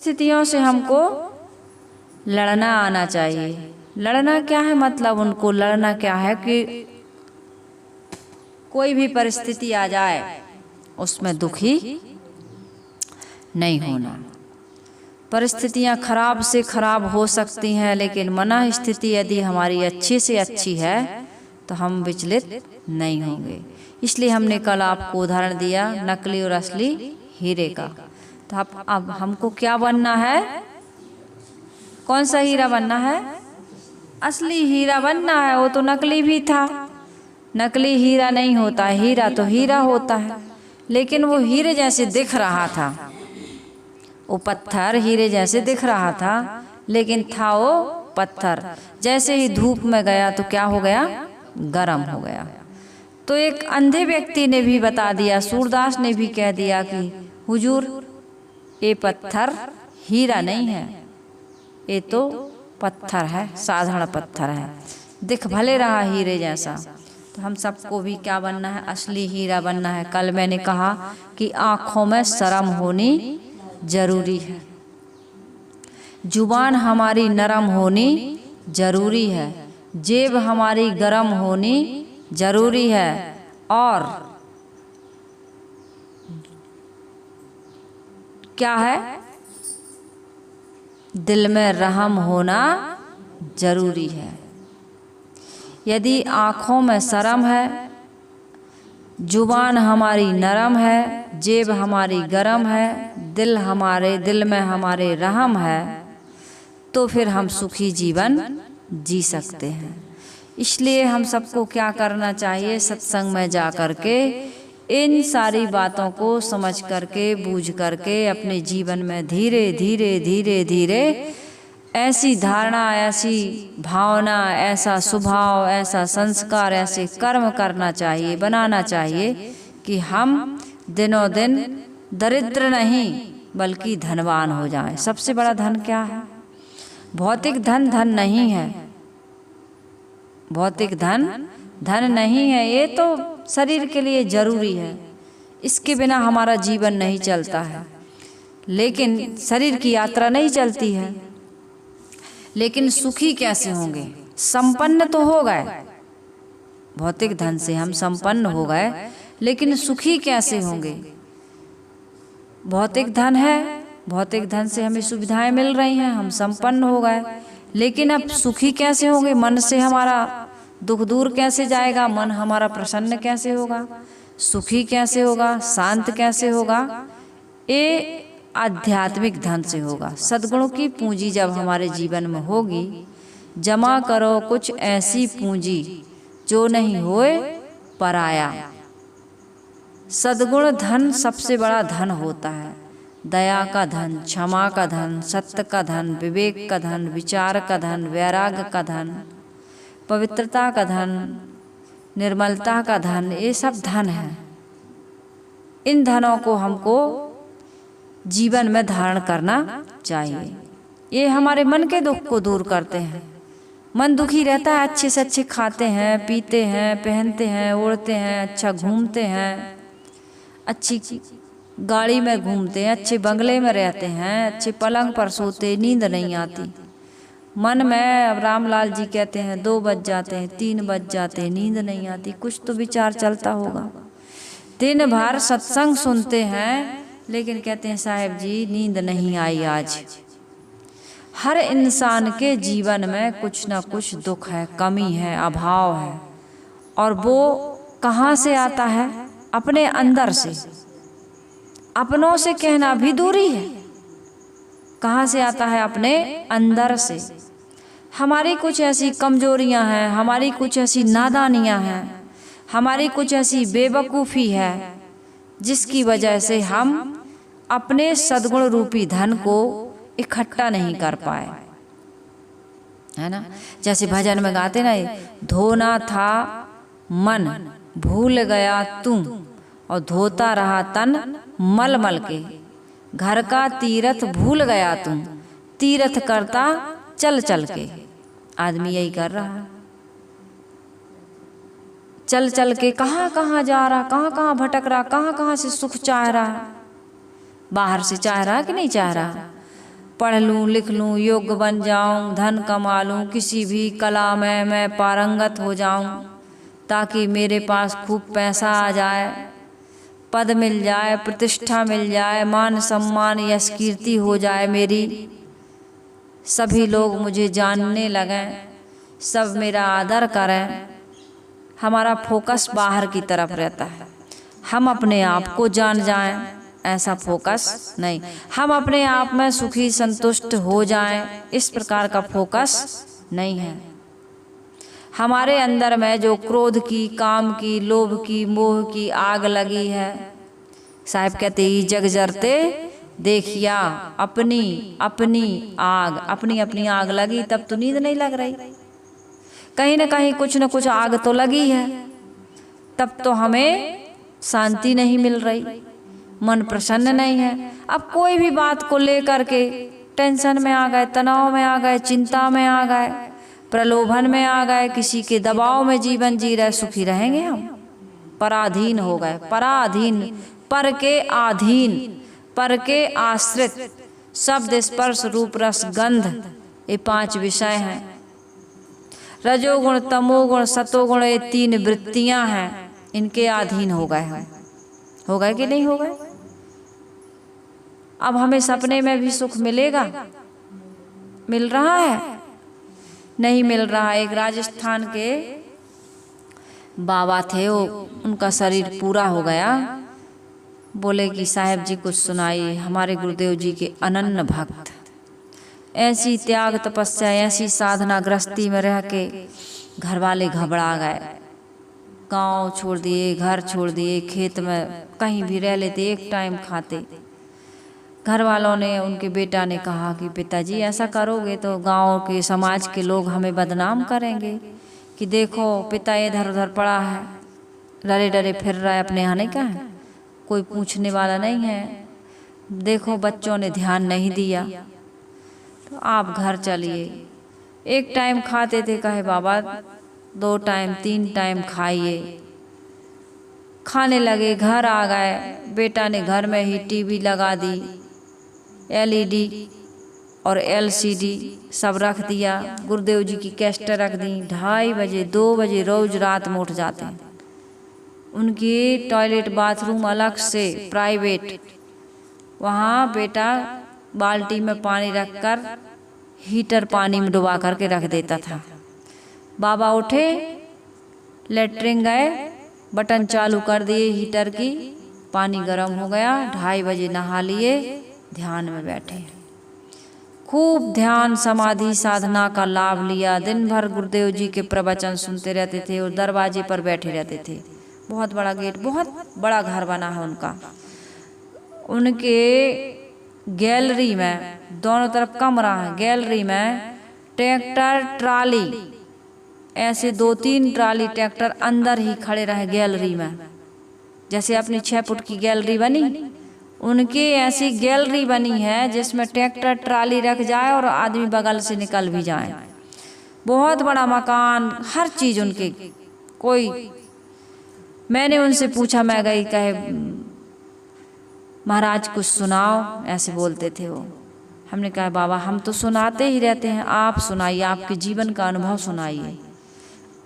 परिस्थितियों से हमको लड़ना आना चाहिए। लड़ना क्या है, मतलब उनको लड़ना क्या है कि कोई भी परिस्थिति आ जाए उसमें दुखी नहीं होना। परिस्थितियां खराब से खराब हो सकती हैं, लेकिन मन स्थिति यदि हमारी अच्छी से अच्छी है तो हम विचलित नहीं होंगे। इसलिए हमने कल आपको उदाहरण दिया नकली और असली हीरे का। तो अब हमको क्या बनना है, कौन सा हीरा बनना है? असली हीरा बनना है। वो तो नकली भी था, नकली हीरा नहीं होता, हीरा तो हीरा होता है। लेकिन वो हीरे जैसे दिख रहा था, वो पत्थर हीरे जैसे दिख रहा था, लेकिन था वो पत्थर। जैसे ही धूप में गया तो क्या हो गया? गर्म हो गया। तो एक अंधे व्यक्ति ने भी बता दिया, सूरदास ने भी कह दिया कि हुजूर ये पत्थर हीरा नहीं है, ये तो पत्थर है, साधारण पत्थर है, दिख भले रहा हीरे जैसा। तो हम सबको भी क्या बनना है? असली हीरा बनना है। कल मैंने कहा कि आँखों में शर्म होनी जरूरी है, जुबान हमारी नरम होनी जरूरी है, जेब हमारी गर्म होनी जरूरी है, और क्या है? दिल में रहम होना जरूरी है। यदि आँखों में शर्म है, जुबान हमारी नरम है, जेब हमारी गर्म है, दिल में हमारे रहम है, तो फिर हम सुखी जीवन जी सकते हैं। इसलिए हम सबको क्या करना चाहिए? सत्संग में जा कर के इन सारी बातों को समझ करके, बूझ करके अपने जीवन में धीरे धीरे धीरे धीरे ऐसी धारणा, ऐसी भावना, ऐसा स्वभाव, ऐसा संस्कार, ऐसे कर्म करना चाहिए, बनाना चाहिए कि हम दिनों दिन दरिद्र नहीं बल्कि धनवान हो जाएं। सबसे बड़ा धन क्या है? भौतिक धन धन नहीं है, भौतिक धन धन नहीं है। ये तो शरीर के लिए जरूरी है, इसके बिना हमारा जीवन नहीं चलता है, लेकिन शरीर की यात्रा नहीं चलती है। लेकिन सुखी कैसे होंगे? संपन्न तो हो गए, भौतिक धन से हम संपन्न हो गए, लेकिन सुखी कैसे होंगे? भौतिक धन है, भौतिक धन से हमें सुविधाएं मिल रही हैं, हम संपन्न हो गए, लेकिन अब सुखी कैसे होंगे? मन से हमारा दुख दूर कैसे जाएगा? मन हमारा प्रसन्न कैसे होगा? सुखी कैसे होगा? शांत कैसे होगा? ये आध्यात्मिक धन से होगा। सद्गुणों की पूंजी जब हमारे जीवन में होगी, जमा करो कुछ ऐसी पूंजी जो नहीं होए पराया। सद्गुण धन सबसे बड़ा धन होता है। दया का धन, क्षमा का धन, सत्य का धन, विवेक का धन, विचार का धन, वैराग्य का धन, पवित्रता का धन, निर्मलता का धन, ये सब धन है। इन धनों को हमको जीवन में धारण करना चाहिए। ये हमारे मन के दुख को दूर करते हैं। मन दुखी रहता है, अच्छे से अच्छे खाते हैं, पीते हैं, पहनते हैं, ओढ़ते हैं, अच्छा घूमते हैं, अच्छी गाड़ी में घूमते हैं, अच्छे बंगले में रहते हैं, अच्छे पलंग पर सोते, नींद नहीं आती। मन में अब रामलाल जी कहते हैं 2 बज जाते हैं, 3 बज जाते हैं, नींद नहीं आती। कुछ तो विचार चलता होगा। दिन भर सत्संग सुनते हैं, लेकिन कहते हैं साहब जी नींद नहीं आई आज। हर इंसान के जीवन में कुछ ना कुछ दुख है, कमी है, अभाव है, और वो कहाँ से आता है? अपने अंदर से। अपनों से कहना भी दूरी है। कहाँ से आता है? अपने अंदर से। हमारी कुछ ऐसी कमजोरियां हैं, हमारी कुछ ऐसी नादानियां हैं, हमारी कुछ ऐसी बेवकूफ़ी है, जिसकी वजह से हम अपने सद्गुण रूपी धन को इकट्ठा नहीं कर पाए, है ना। जैसे भजन में गाते ना, धोना था मन भूल गया तू, और धोता रहा तन मल मल के, घर का तीरथ भूल गया तू, तीरथ करता चल चल के। आदमी यही कर रहा है, चल चल के कहाँ कहाँ जा रहा, कहाँ कहाँ भटक रहा, कहाँ कहाँ से सुख चाह रहा। बाहर से चाह रहा कि नहीं चाह रहा? पढ़ लूँ लिख लूँ, योग्य बन जाऊँ, धन कमा लूँ, किसी भी कला में मैं पारंगत हो जाऊँ, ताकि मेरे पास खूब पैसा आ जाए, पद मिल जाए, प्रतिष्ठा मिल जाए, मान सम्मान यश कीर्ति हो जाए मेरी, सभी लोग मुझे जानने लगें, सब मेरा आदर करें। हमारा फोकस बाहर की तरफ रहता है, हम अपने आप को जान जाएं, ऐसा फोकस नहीं। हम अपने आप में सुखी संतुष्ट हो जाएं, इस प्रकार का फोकस नहीं है। हमारे अंदर में जो क्रोध की, काम की, लोभ की, मोह की आग लगी है, साहब कहते ही जग जरते देखिया अपनी अपनी आग, अपनी अपनी आग लगी, तब तो नींद नहीं लग रही। कहीं न कहीं कुछ न कुछ आग तो लगी है, तब तो हमें शांति नहीं मिल रही, मन प्रसन्न नहीं है। अब कोई भी बात को लेकर के टेंशन में आ गए, तनाव में आ गए, चिंता में आ गए, प्रलोभन में आ गए, किसी के दबाव में जीवन जी रहे, सुखी रहेंगे हम? पराधीन हो गए, पराधीन, पर के आधीन, पर के आश्रित। शब्द स्पर्श रूप रस गंध, ये 5 विषय हैं। रजोगुण तमोगुण सतोगुण, ये 3 वृत्तियां हैं, इनके अधीन हो गए हम। हो गए कि नहीं हो गए? अब हमें सपने में भी सुख मिलेगा? मिल रहा है? नहीं मिल रहा। एक राजस्थान के बाबा थे, वो उनका शरीर पूरा हो गया, बोले कि साहब जी कुछ सुनाइए। हमारे गुरुदेव जी के अनन्य भक्त, ऐसी त्याग तपस्या, ऐसी साधना गृहस्थी में रह के घर वाले घबरा गए, गांव छोड़ दिए, घर छोड़ दिए, खेत में कहीं भी रह लेते, एक टाइम खाते। घर वालों ने, उनके बेटा ने कहा कि पिताजी ऐसा करोगे तो गांव के समाज के लोग हमें बदनाम करेंगे कि देखो पिता इधर उधर पड़ा है, डरे डरे फिर रहा है, अपने यहाँ नहीं का है, कोई पूछने वाला नहीं है, देखो बच्चों ने ध्यान नहीं दिया, तो आप घर चलिए। एक टाइम खाते थे, कहे बाबा 2 टाइम 3 टाइम खाइए। खाने लगे, घर आ गए, बेटा ने घर में ही टीवी लगा दी, LED और LCD सब रख दिया, गुरुदेव जी की कैसेट रख दी। 2:30 बजे 2 बजे रोज रात में उठ जाते हैं। उनकी टॉयलेट बाथरूम अलग से प्राइवेट, वहाँ बेटा बाल्टी में पानी रखकर हीटर पानी में डुबा करके रख देता था। बाबा उठे, लेटरिन गए, बटन चालू कर दिए हीटर की, पानी गर्म हो गया, 2:30 बजे नहा लिए, ध्यान में बैठे, खूब ध्यान समाधि साधना का लाभ लिया। दिन भर गुरुदेव जी के प्रवचन सुनते रहते थे और दरवाजे पर बैठे रहते थे। बहुत बड़ा गेट, बहुत बड़ा घर बना है उनका। उनके गैलरी में दोनों तरफ कमरा है, गैलरी में ट्रैक्टर ट्राली, ऐसे 2-3 ट्राली ट्रैक्टर अंदर ही खड़े रहे गैलरी में। जैसे अपनी 6 फुट की गैलरी बनी, उनकी ऐसी गैलरी बनी है जिसमें ट्रैक्टर ट्राली रख जाए और आदमी बगल से निकल भी जाए। बहुत बड़ा मकान, हर चीज उनके। कोई, मैंने उनसे पूछा, मैं गई, कहे महाराज कुछ सुनाओ, ऐसे बोलते थे वो। हमने कहा बाबा हम तो सुनाते ही रहते हैं, आप सुनाइए, आपके जीवन का अनुभव सुनाइए।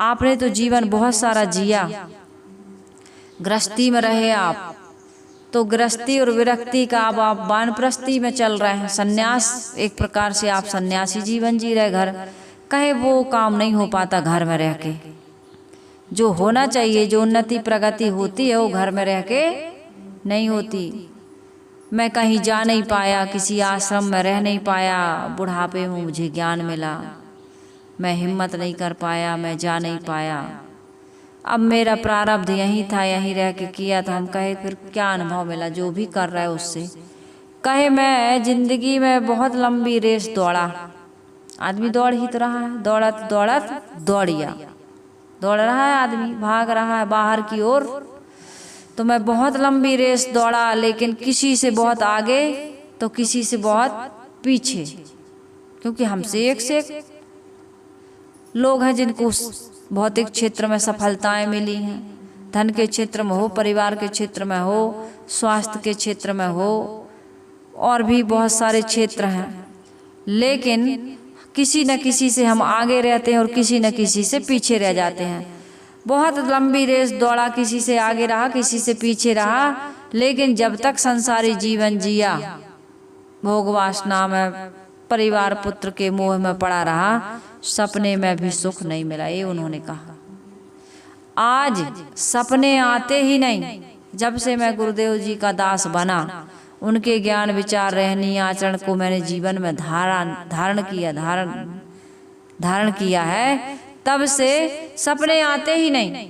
आपने तो जीवन बहुत सारा जिया, गृहस्थी में रहे आप, तो गृहस्थी और विरक्ति का अब आप वानप्रस्थी में चल रहे हैं, सन्यास, एक प्रकार से आप सन्यासी जीवन जी रहे। घर कहे वो काम नहीं हो पाता घर में रह के, जो होना चाहिए, जो उन्नति प्रगति होती है वो घर में रह के नहीं होती। मैं कहीं जा नहीं पाया, किसी आश्रम में रह नहीं पाया, बुढ़ापे में मुझे ज्ञान मिला, मैं हिम्मत नहीं कर पाया, मैं जा नहीं पाया। अब मेरा प्रारब्ध यही था, यहीं रह के किया था। हम कहे फिर क्या अनुभव मिला जो भी कर रहा है उससे? कहे मैं जिंदगी में बहुत लंबी रेस दौड़ा। आदमी दौड़ ही तो रहा है, दौड़त दौड़त दौड़िया, दौड़ रहा है आदमी, भाग रहा है बाहर की ओर। तो मैं बहुत लंबी रेस दौड़ा, लेकिन किसी से बहुत आगे तो किसी से बहुत पीछे, क्योंकि हमसे एक से एक लोग हैं जिनको भौतिक क्षेत्र में सफलताएं मिली हैं, धन के क्षेत्र में हो, परिवार के क्षेत्र में हो, स्वास्थ्य के क्षेत्र में हो, और भी बहुत सारे क्षेत्र हैं। लेकिन किसी न किसी से हम आगे रहते हैं और किसी न किसी से पीछे रह जाते हैं। बहुत लंबी रेस दौड़ा, किसी से आगे रहा, किसी से पीछे रहा, लेकिन जब तक संसारी जीवन जिया, भोग वासना में, परिवार पुत्र के मोह में पड़ा रहा, सपने में भी सुख नहीं मिला। ये उन्होंने कहा। आज सपने आते ही नहीं। जब से मैं गुरुदेव जी का दास बना, उनके ज्ञान विचार रहनी आचरण को मैंने जीवन में धारण किया है, तब से सपने आते ही नहीं।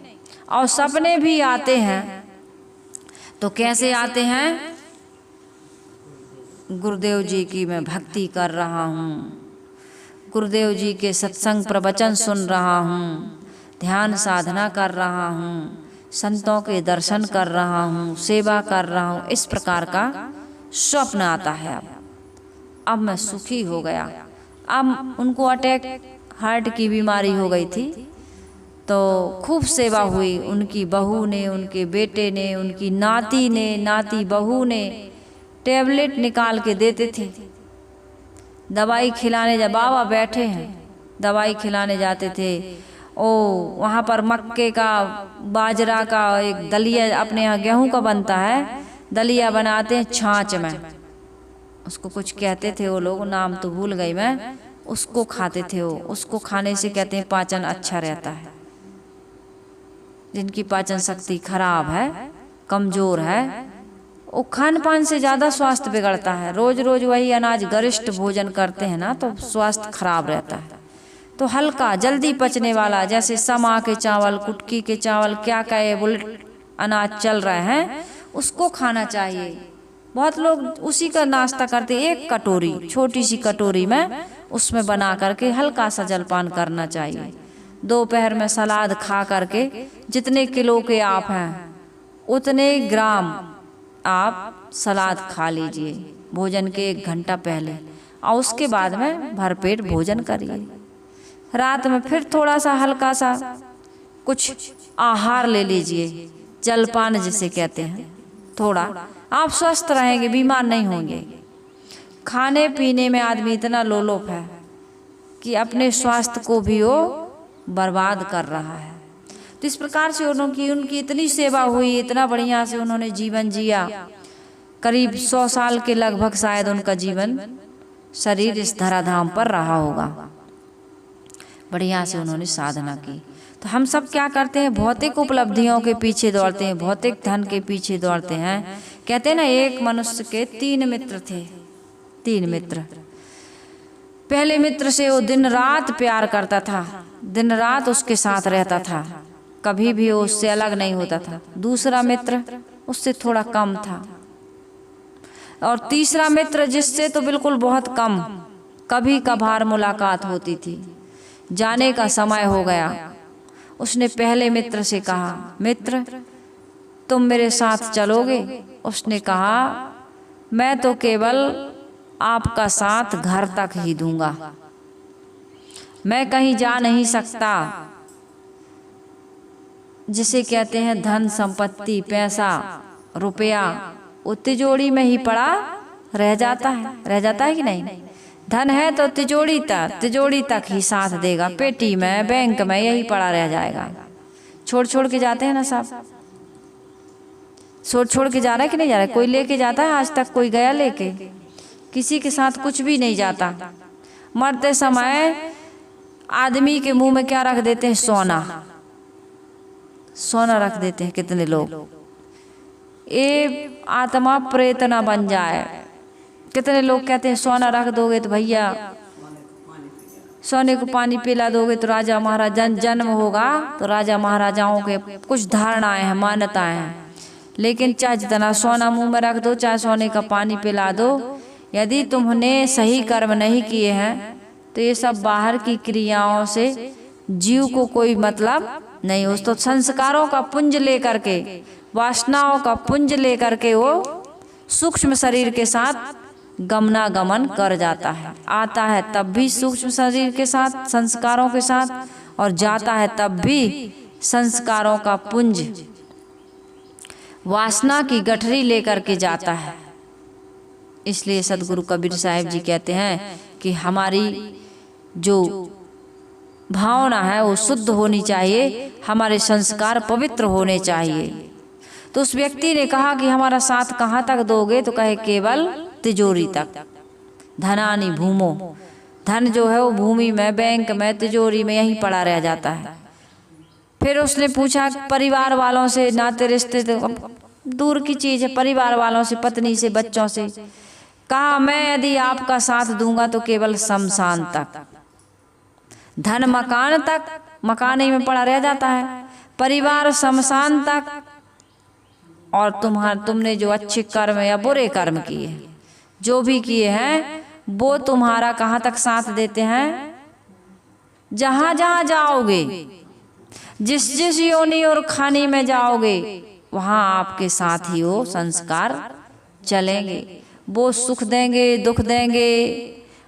और सपने भी आते हैं तो कैसे आते हैं? गुरुदेव जी की मैं भक्ति कर रहा हूँ, गुरुदेव जी के सत्संग प्रवचन सुन रहा हूँ, ध्यान साधना कर रहा हूँ, संतों के दर्शन कर रहा हूँ, सेवा कर रहा हूँ, इस प्रकार का स्वप्न आता है। अब मैं सुखी हो गया। अब उनको अटैक, हार्ट की बीमारी हो गई थी, तो खूब सेवा हुई। उनकी बहू ने, उनके बेटे ने, उनकी नाती ने, नाती बहू ने टैबलेट निकाल के देते थे। दवाई खिलाने, जब बाबा बैठे हैं, दवाई खिलाने जाते थे। ओ वहाँ पर मक्के का, बाजरा का एक दलिया, अपने यहाँ गेहूं का बनता है, दलिया बनाते हैं छाछ में, उसको कुछ कहते थे वो लोग, नाम तो भूल गई मैं। उसको खाते थे वो। उसको खाने से कहते हैं पाचन अच्छा रहता है। जिनकी पाचन शक्ति खराब है, कमजोर है, वो खान पान से ज़्यादा स्वास्थ्य बिगड़ता है। रोज रोज वही अनाज गरिष्ठ भोजन करते हैं ना, तो स्वास्थ्य खराब रहता है। तो हल्का, जल्दी पचने वाला, जैसे समा के चावल, कुटकी के चावल, क्या क्या बुलेट अनाज चल रहे हैं, उसको खाना चाहिए। बहुत लोग उसी का नाश्ता करते, एक कटोरी, छोटी सी कटोरी में, उसमें बना करके हल्का सा जलपान करना चाहिए। दोपहर में सलाद खा करके, जितने किलो के आप हैं उतने ग्राम आप सलाद खा लीजिए भोजन के 1 घंटा पहले, और उसके बाद में भरपेट भोजन करिए। रात में फिर थोड़ा सा हल्का सा कुछ आहार ले लीजिए, जलपान जिसे कहते हैं। थोड़ा आप स्वस्थ रहेंगे, बीमार नहीं होंगे। खाने पीने में आदमी इतना लोलुप है कि अपने स्वास्थ्य को भी वो बर्बाद कर रहा है। तो इस प्रकार से उनकी इतनी सेवा हुई, इतना बढ़िया से उन्होंने जीवन जिया। करीब 100 साल के लगभग शायद उनका जीवन शरीर इस धराधाम पर रहा होगा। बढ़िया से उन्होंने साधना की। तो हम सब क्या करते हैं? भौतिक उपलब्धियों के पीछे दौड़ते हैं, भौतिक धन के पीछे दौड़ते हैं। कहते हैं ना, एक मनुष्य के 3 मित्र थे। 3 मित्र। पहले मित्र से वो दिन रात प्यार करता था, दिन रात उसके साथ रहता था, कभी भी वो उससे अलग नहीं होता था। दूसरा मित्र उससे थोड़ा कम था, और तीसरा मित्र जिससे तो बिल्कुल बहुत कम, कभी कभार मुलाकात होती थी। जाने का समय हो गया। उसने पहले मित्र से कहा, मित्र तुम मेरे साथ चलोगे? उसने कहा, मैं तो केवल आपका साथ घर तक ही दूंगा, मैं कहीं जा नहीं सकता। जिसे कहते हैं धन संपत्ति, पैसा रुपया, वो तिजोरी में ही पड़ा रह जाता है कि नहीं? धन है तो तिजोरी तक ही साथ देगा, पेटी में, बैंक में यही पड़ा रह जाएगा। छोड़ के जाते हैं ना सब, छोड़ के जा रहा है कि नहीं जा रहा है? कोई लेके जाता है? आज तक कोई गया लेके? किसी के साथ कुछ भी नहीं जाता। मरते समय आदमी के मुंह में क्या रख देते हैं? सोना रख देते हैं कितने लोग। ये आत्मा प्रेत ना बन जाए। कितने लोग कहते हैं सोना रख दोगे तो भैया, सोने को पानी पिला दोगे तो राजा महाराजा जन्म होगा। तो राजा महाराजाओं के कुछ धारणाएं हैं, मान्यताएं हैं। लेकिन चाहे जितना सोना मुंह में रख दो, चाहे सोने का पानी पिला दो, यदि तुमने सही कर्म नहीं किए हैं तो ये सब बाहर की क्रियाओं से जीव को कोई मतलब नहीं। उस तो संस्कारों का पुंज लेकर के, वासनाओं का पुंज लेकर के वो सूक्ष्म शरीर के साथ गमनागमन कर जाता है। आता है तब भी सूक्ष्म शरीर के साथ, संस्कारों के साथ, और जाता है तब भी संस्कारों का पुंज, वासना की गठरी लेकर के जाता है। इसलिए सदगुरु कबीर साहिब जी कहते हैं कि हमारी जो भावना है वो शुद्ध होनी चाहिए, हमारे संस्कार पवित्र होने चाहिए। तो उस व्यक्ति ने कहा कि हमारा साथ कहाँ तक दोगे? तो कहे केवल तिजोरी तक। धनानि भूमो, धन जो है वो भूमि में, बैंक में, तिजोरी में यहीं पड़ा रह जाता है। फिर उसने पूछा परिवार वालों से, नाते रिश्ते तो दूर की चीज है, परिवार वालों से, पत्नी से, बच्चों से। कहा मैं यदि आपका साथ दूंगा तो केवल शमशान तक। धन मकान तक, मकान ही में पड़ा रह जाता है, परिवार शमशान तक। और तुमने जो अच्छे कर्म या बुरे कर्म किए, जो भी किए हैं, वो तुम्हारा कहाँ तक साथ देते हैं? जहां जहां जाओगे, जिस जिस योनि और खानी में जाओगे, वहां आपके साथ ही वो संस्कार चलेंगे। वो सुख देंगे, दुख देंगे।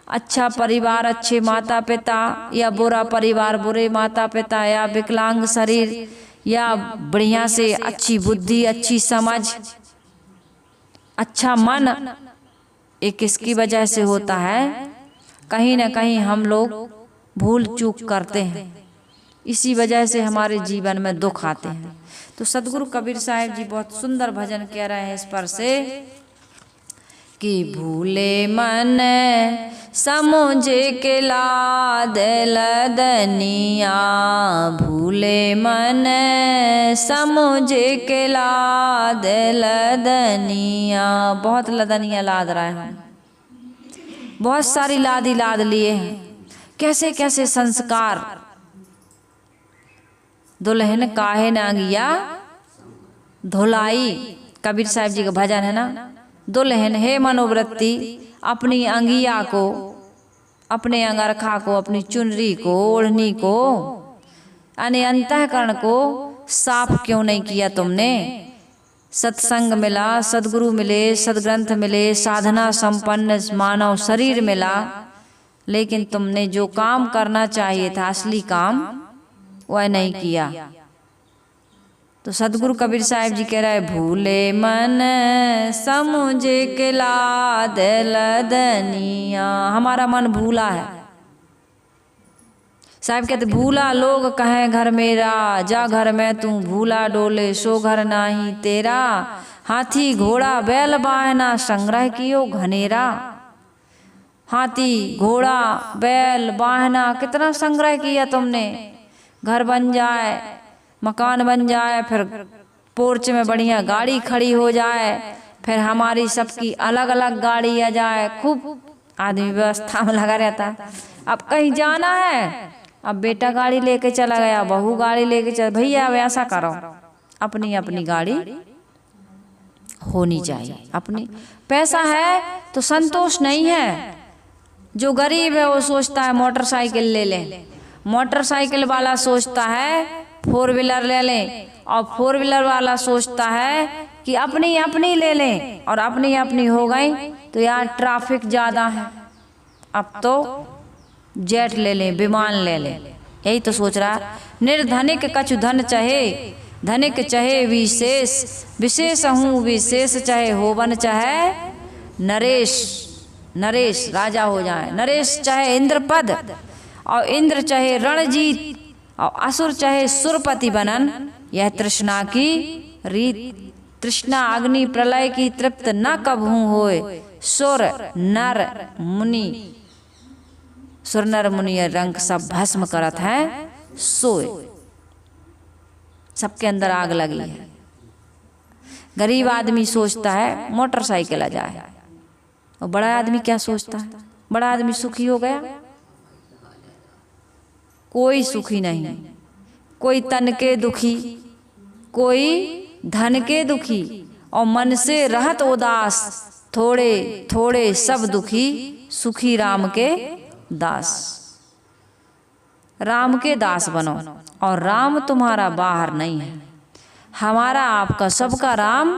अच्छा परिवार, अच्छे माता पिता, या बुरा परिवार, बुरे माता पिता, या विकलांग शरीर, या बढ़िया से अच्छी बुद्धि, अच्छी समझ, अच्छा मन, ये किसकी वजह से होता है? कहीं ना कहीं हम लोग भूल चूक करते हैं, इसी वजह से हमारे जीवन में दुख आते हैं। तो सदगुरु कबीर साहब जी बहुत सुंदर भजन कह रहे हैं इस पर से कि भूले मन समुझे के लाद लदनिया, भूले मन समुझे के लाद लदनिया। बहुत लदनिया लाद रहे हैं, बहुत सारी लाद ही लाद लिए हैं। कैसे कैसे संस्कार। दुल्हन काहे नांगिया धुलाई, कबीर साहब जी का भजन है ना। दुल्हन है मनोवृत्ति, अपनी अंगिया को, अपने अंगरखा को, अपनी चुनरी को, ओढ़नी को, यानी अंतःकरण को साफ क्यों नहीं किया तुमने? सत्संग मिला, सदगुरु मिले, सदग्रंथ मिले, साधना संपन्न मानव शरीर मिला, लेकिन तुमने जो काम करना चाहिए था, असली काम, वह नहीं किया। तो सदगुरु कबीर साहब जी कह रहे भूले मन समुझे के लाद लदनिया। हमारा मन भूला है। साहब कहते भूला लोग कहें घर मेरा, जा घर में तू भूला डोले, सो घर नाही तेरा। हाथी घोड़ा बैल बाहना, संग्रह कियो घनेरा। हाथी घोड़ा बैल बाहना कितना संग्रह किया तुमने। घर बन जाए, मकान बन जाए, फिर पोर्च में बढ़िया गाड़ी खड़ी हो जाए, फिर हमारी सबकी अलग अलग गाड़ी आ जाए, खूब आदमी व्यवस्था में लगा रहता है। अब कहीं जाना है, अब बेटा गाड़ी लेके चला गया, बहू गाड़ी लेके चल, भैया अब ऐसा करो, अपनी अपनी गाड़ी होनी चाहिए। अपनी पैसा है तो संतोष नहीं है। जो गरीब है वो सोचता है मोटरसाइकिल ले लें, मोटरसाइकिल वाला सोचता है फोर व्हीलर ले लें, और फोर व्हीलर वाला सोचता है कि अपनी अपनी ले लें, और अपनी अपनी हो गई तो यार ट्रैफिक ज़्यादा है, अब तो जेट ले लें, विमान ले लें। यही तो सोच रहा है। निर्धनिक कछु धन चाहे, धनिक चाहे विशेष, विशेष हूँ विशेष चाहे होवन चाहे नरेश, नरेश राजा हो जाए, नरेश चाहे इंद्र पद, और इंद्र चाहे रणजीत, और असुर चाहे सुरपति बनन। यह तृष्णा की रीत, तृष्णा अग्नि प्रलय की तृप्त न कबहू होए। सुर नर मुनि, सुर नर मुनि रंग सब भस्म करत है सोए। सबके अंदर आग लगी है। गरीब आदमी सोचता है मोटरसाइकिल आ जाए, और बड़ा आदमी क्या सोचता है? बड़ा आदमी सुखी हो गया? कोई सुखी नहीं। कोई तन के दुखी, कोई धन के दुखी, और मन से रहत उदास, थोड़े थोड़े सब दुखी, सुखी राम के दास। राम के दास बनो, और राम तुम्हारा बाहर नहीं है, हमारा आपका सबका राम,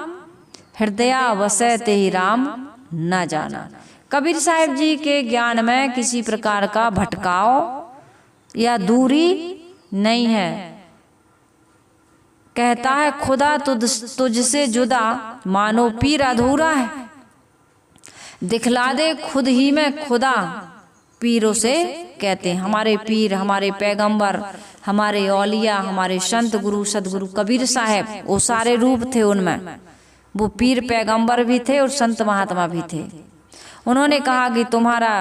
हृदया वसै ते ही राम न जाना। कबीर साहब जी के ज्ञान में किसी प्रकार का भटकाव या दूरी नहीं है। कहता है खुदा तुझसे जुदा, मानो पीर अधूरा है। दिखला दे खुद ही में खुदा, पीरों से कहते हैं। हमारे पीर, हमारे पैगंबर, हमारे औलिया, हमारे संत गुरु सदगुरु कबीर साहब, वो सारे रूप थे उनमें। वो पीर पैगंबर भी थे और संत महात्मा भी थे। उन्होंने कहा कि तुम्हारा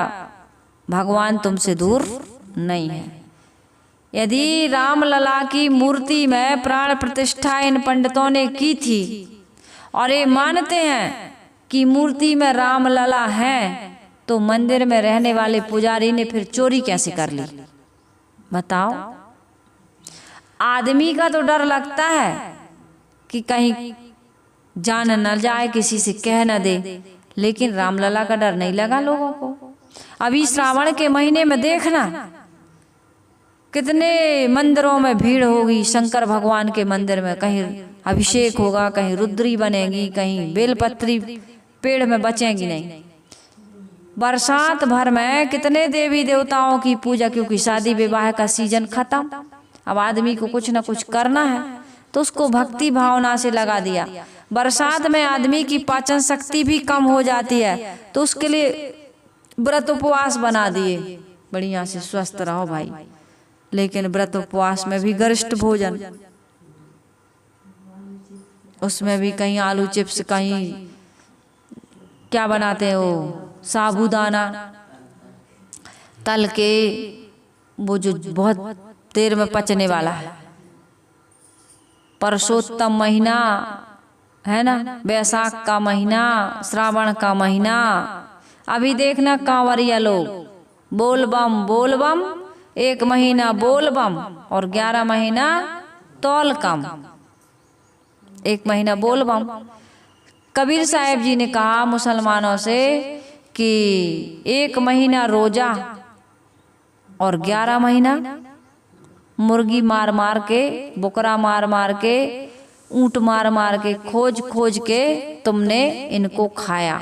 भगवान तुमसे दूर नहीं है। यदि रामलला की मूर्ति में प्राण प्रतिष्ठा इन पंडितों ने की थी और ये मानते हैं कि मूर्ति में रामलला है, तो मंदिर में रहने वाले पुजारी ने फिर चोरी कैसे कर ली? बताओ। आदमी का तो डर लगता है कि कहीं जान न जाए, किसी से कह न दे, लेकिन रामलला का डर नहीं लगा लोगों को। अभी श्रावण के महीने में देखना कितने मंदिरों में भीड़ होगी। शंकर भगवान के मंदिर में कहीं अभिषेक होगा, कहीं रुद्री बनेगी, कहीं बेलपत्री पेड़ में बचेंगी नहीं। बरसात भर में कितने देवी देवताओं की पूजा, क्योंकि शादी विवाह का सीजन खत्म। अब आदमी को कुछ न कुछ करना है तो उसको भक्ति भावना से लगा दिया। बरसात में आदमी की पाचन शक्ति भी कम हो जाती है, तो उसके लिए व्रत उपवास बना दिए। बढ़िया से स्वस्थ रहो भाई। लेकिन व्रत उपवास में भी गरिष्ठ भोजन, उसमें भी कहीं आलू चिप्स, कहीं क्या बनाते हो, साबूदाना तल के, वो जो बहुत देर में पचने वाला है। परसोत्तम महीना है ना, वैशाख का महीना, श्रावण का महीना। अभी देखना कांवरिया लोग बोल बम बोल बम, 1 महीना बोल बम और 11 महीना तौल कम। 1 महीना बोल बम। कबीर साहब जी ने कहा मुसलमानों से कि 1 महीना रोजा और 11 महीना मुर्गी मार मार के, बकरा मार मार के, ऊंट मार मार के, खोज खोज के तुमने इनको खाया।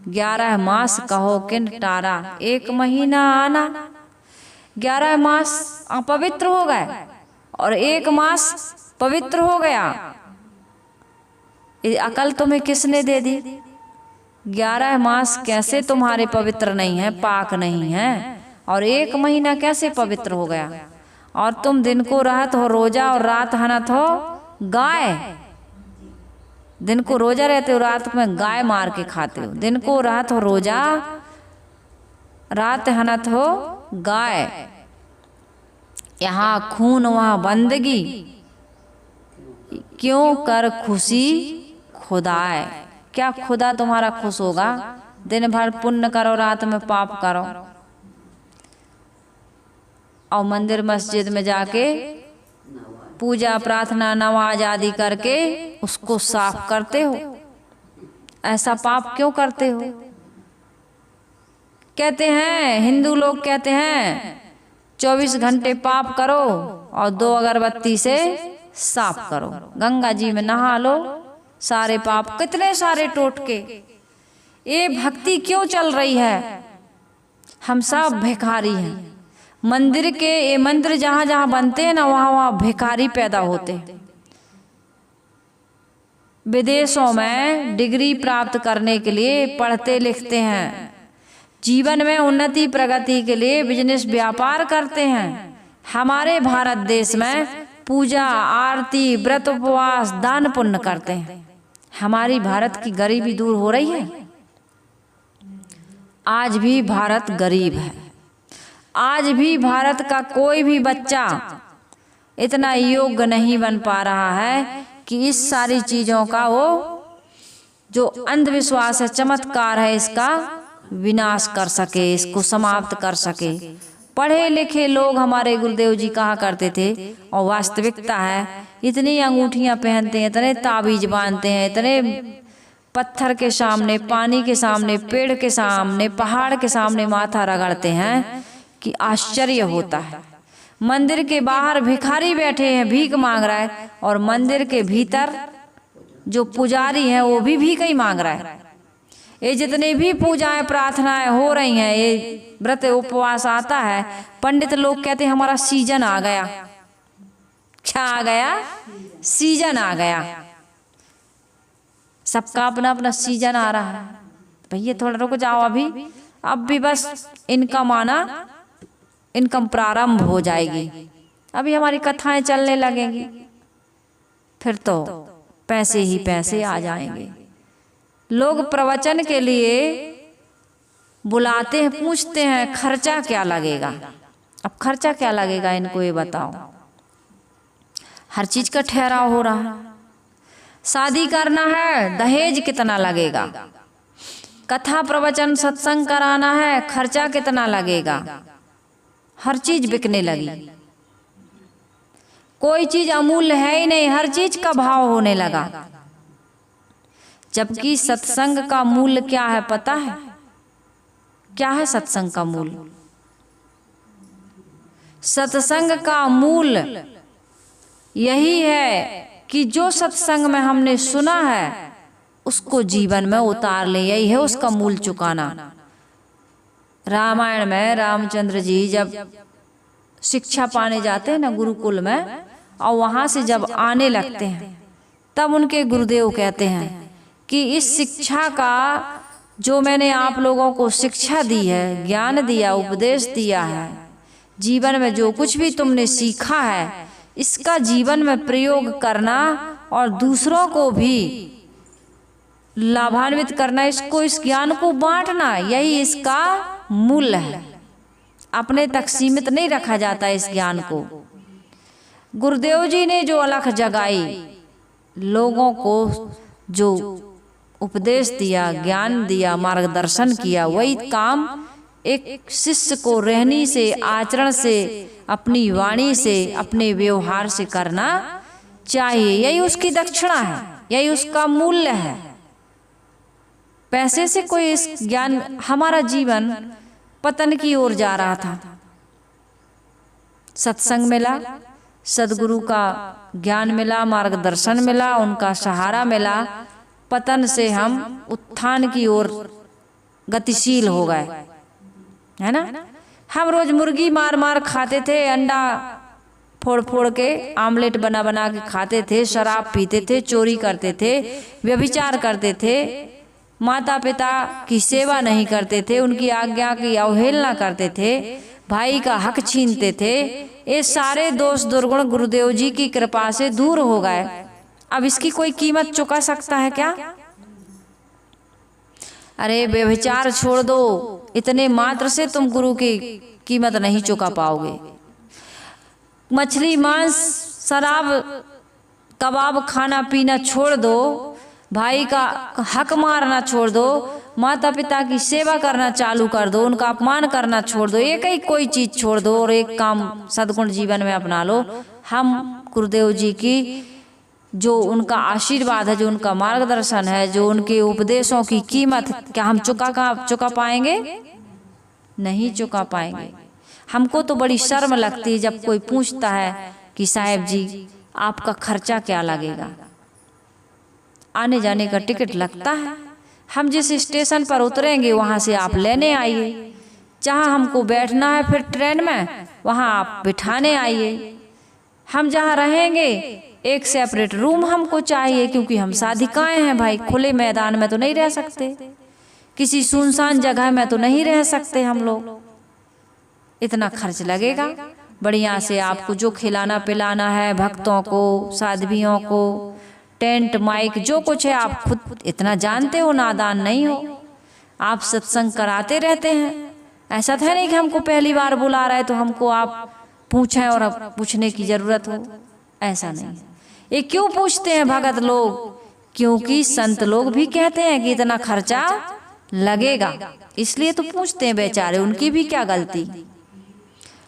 11 मास कहो किन टारा, 1 महीना आना। 11 मास अपवित्र हो गए और 1 मास पवित्र हो गया। ये अकल तुम्हें किसने दे दी? 11 मास कैसे तुम्हारे पवित्र नहीं है, पाक नहीं है, और 1 महीना कैसे पवित्र हो गया? और तुम दिन को रहत हो रोजा और रात हनत हो गाय। दिन को रोजा रहते हो, रात में गाय मार के खाते हो। दिन को रहत हो रोजा, रात हनत हो गाय। यहाँ खून वहाँ बंदगी, क्यों कर खुशी खुदाए। क्या खुदा तुम्हारा खुश होगा? दिन भर पुण्य करो, रात में पाप करो, और मंदिर मस्जिद में जाके पूजा प्रार्थना नमाज आदि करके उसको साफ करते हो। ऐसा पाप क्यों करते हो? कहते हैं हिंदू लोग, कहते हैं 24 घंटे पाप करो और 2 अगरबत्ती से साफ करो। गंगा जी में नहा लो, सारे पाप, कितने सारे टोटके। ये भक्ति क्यों चल रही है? हम सब भिखारी हैं। मंदिर के, ये मंदिर जहाँ जहाँ बनते हैं ना, वहाँ वहाँ भिखारी पैदा होते हैं। विदेशों में डिग्री प्राप्त करने के लिए पढ़ते लिखते हैं, जीवन में उन्नति प्रगति के लिए बिजनेस व्यापार करते हैं। हमारे भारत देश में पूजा आरती व्रत उपवास दान पुण्य करते हैं। हमारी भारत की गरीबी दूर हो रही है? आज भी भारत गरीब है। आज भी भारत का कोई भी बच्चा इतना योग्य नहीं बन पा रहा है कि इस सारी चीजों का, वो जो अंधविश्वास है, चमत्कार है, इसका विनाश कर सके, इसको समाप्त कर सके। पढ़े लिखे लोग हमारे गुरुदेव जी कहा करते थे, और वास्तविकता है, इतनी अंगूठियां पहनते हैं, इतने ताबीज बांधते हैं, इतने पत्थर के सामने, पानी के सामने, पेड़ के सामने, पहाड़ के सामने माथा रगड़ते हैं कि आश्चर्य होता है। मंदिर के बाहर भिखारी बैठे हैं, भीख मांग रहा है, और मंदिर के भीतर जो पुजारी है वो भी भीख ही मांग रहा है। ये जितने भी पूजाएं प्रार्थनाएं हो रही हैं, ये व्रत उपवास आता है, पंडित लोग कहते हैं हमारा सीजन आ गया। क्या आ गया? सीजन आ गया। सबका अपना अपना सीजन आ रहा है। भैया थोड़ा रुक जाओ, अभी अब भी बस इनका माना इनकम प्रारंभ हो जाएगी, अभी हमारी कथाएं चलने लगेंगी, फिर तो पैसे ही पैसे आ जाएंगे। लोग प्रवचन के लिए बुलाते हैं, पूछते हैं खर्चा क्या लगेगा। अब खर्चा क्या लगेगा इनको ये बताओ। हर चीज का ठहराव हो रहा है। शादी करना है, दहेज कितना लगेगा। कथा प्रवचन सत्संग कराना है, खर्चा कितना लगेगा। हर चीज बिकने लगी, कोई चीज अमूल्य है ही नहीं, हर चीज का भाव होने लगा। जबकि सत्संग का मूल्य क्या है पता है? क्या है सत्संग का मूल्य? सत्संग का मूल्य यही है कि जो सत्संग में हमने सुना है उसको जीवन में उतार ले, यही है उसका मूल्य चुकाना। रामायण में रामचंद्र जी जब शिक्षा पाने जाते हैं ना गुरुकुल में, और वहां से जब आने लगते हैं तब उनके गुरुदेव कहते हैं कि इस शिक्षा का जो मैंने आप लोगों को शिक्षा दी है, ज्ञान दिया, उपदेश दिया है, जीवन में जो कुछ भी तुमने सीखा है इसका जीवन में प्रयोग करना और दूसरों को भी लाभान्वित करना, इसको, इस ज्ञान को बांटना, यही इसका मूल्य है। अपने तक सीमित नहीं रखा जाता इस ज्ञान को। गुरुदेव जी ने जो अलख जगाई, लोगों को जो उपदेश दिया, ज्ञान दिया, मार्गदर्शन किया, वही काम एक शिष्य को रहनी से, आचरण से, अपनी वाणी से, अपने व्यवहार से करना चाहिए। यही उसकी दक्षिणा है, यही उसका मूल्य है। पैसे से कोई इस ज्ञान, हमारा जीवन पतन की ओर जा रहा था, सत्संग मिला, सदगुरु का ज्ञान मिला, मार्गदर्शन मिला, उनका सहारा मिला, पतन से हम उत्थान की ओर गतिशील हो गए, है ना। हम रोज मुर्गी मार मार खाते थे, अंडा फोड़ फोड़ के आमलेट बना बना के खाते थे, शराब पीते थे, चोरी करते थे, व्यभिचार करते थे, माता पिता की सेवा नहीं करते थे, उनकी आज्ञा की अवहेलना करते थे, भाई का हक छीनते थे। ये सारे दोष दुर्गुण गुरुदेव जी की कृपा से दूर हो गए। अब इसकी कोई कीमत चुका सकता है क्या? अरे व्यभिचार छोड़ दो, इतने मात्र से तुम गुरु की कीमत नहीं चुका पाओगे। मछली मांस शराब कबाब खाना पीना छोड़ दो, भाई का हक मारना छोड़ दो, माता पिता की सेवा करना चालू कर दो, उनका अपमान करना छोड़ दो, एक ही कोई चीज छोड़ दो और एक काम सद्गुण जीवन में अपना लो। हम गुरुदेव जी की जो उनका आशीर्वाद है, जो उनका मार्गदर्शन है, जो उनके उपदेशों की कीमत क्या हम चुका पाएंगे? नहीं चुका पाएंगे। हमको तो बड़ी शर्म लगती है जब कोई पूछता है कि साहब जी आपका खर्चा क्या लगेगा, आने जाने का टिकट लगता है, हम जिस स्टेशन पर उतरेंगे वहाँ से आप लेने आइए, जहाँ हमको बैठना है फिर ट्रेन में वहाँ आप बिठाने आइए, हम जहाँ रहेंगे एक सेपरेट रूम हमको चाहिए, क्योंकि हम साधिकाएं हैं भाई, खुले मैदान में तो नहीं रह सकते, किसी सुनसान जगह में तो नहीं रह सकते हम लोग। इतना खर्च लगेगा, बढ़िया से आपको जो खिलाना पिलाना है, भक्तों को, साध्वियों को, टेंट माइक जो कुछ है आप खुद इतना जानते हो, नादान नहीं हो। आप सत्संग कराते रहते हैं, ऐसा था नहीं कि हमको पहली बार बुला रहे तो हमको आप पूछें और अब पूछने की जरूरत हो, ऐसा नहीं। ये क्यों पूछते हैं भगत लोग? क्योंकि संत लोग भी कहते हैं कि इतना खर्चा लगेगा, इसलिए तो पूछते हैं बेचारे। उनकी भी क्या गलती?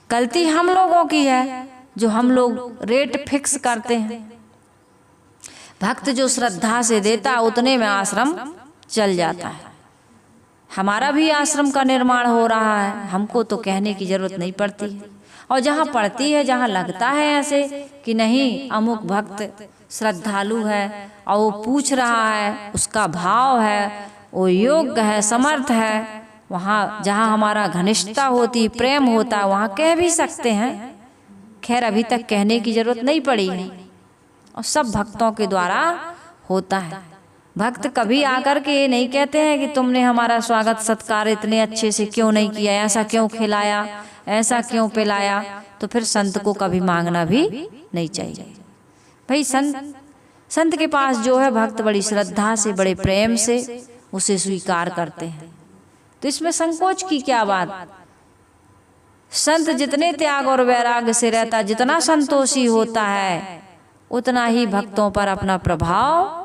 गलती हम लोगों की है जो हम लोग रेट फिक्स करते हैं। भक्त जो श्रद्धा से देता उतने में आश्रम चल जाता है। हमारा भी आश्रम का निर्माण हो रहा है, हमको तो कहने की जरूरत नहीं पड़ती है। और जहाँ पड़ती है, जहाँ लगता है ऐसे कि नहीं अमुक भक्त श्रद्धालु है और वो पूछ रहा है, उसका भाव है, वो योग्य है, समर्थ है, वहाँ जहाँ हमारा घनिष्ठता होती, प्रेम होता, वहाँ कह भी सकते हैं। खैर अभी तक कहने की जरूरत नहीं पड़ी है और सब भक्तों के द्वारा होता है। भक्त कभी आकर के ये नहीं कहते हैं कि तुमने हमारा स्वागत सत्कार इतने अच्छे से क्यों नहीं किया, ऐसा क्यों खिलाया, ऐसा क्यों पिलाया। तो फिर संत को कभी मांगना भी नहीं चाहिए। भाई संत के पास जो है भक्त बड़ी श्रद्धा से, बड़े प्रेम से उसे स्वीकार करते हैं। तो इसमें संकोच की क्या बात। संत जितने त्याग और वैराग्य से रहता, जितना संतोषी होता है, उतना ही भक्तों पर अपना प्रभाव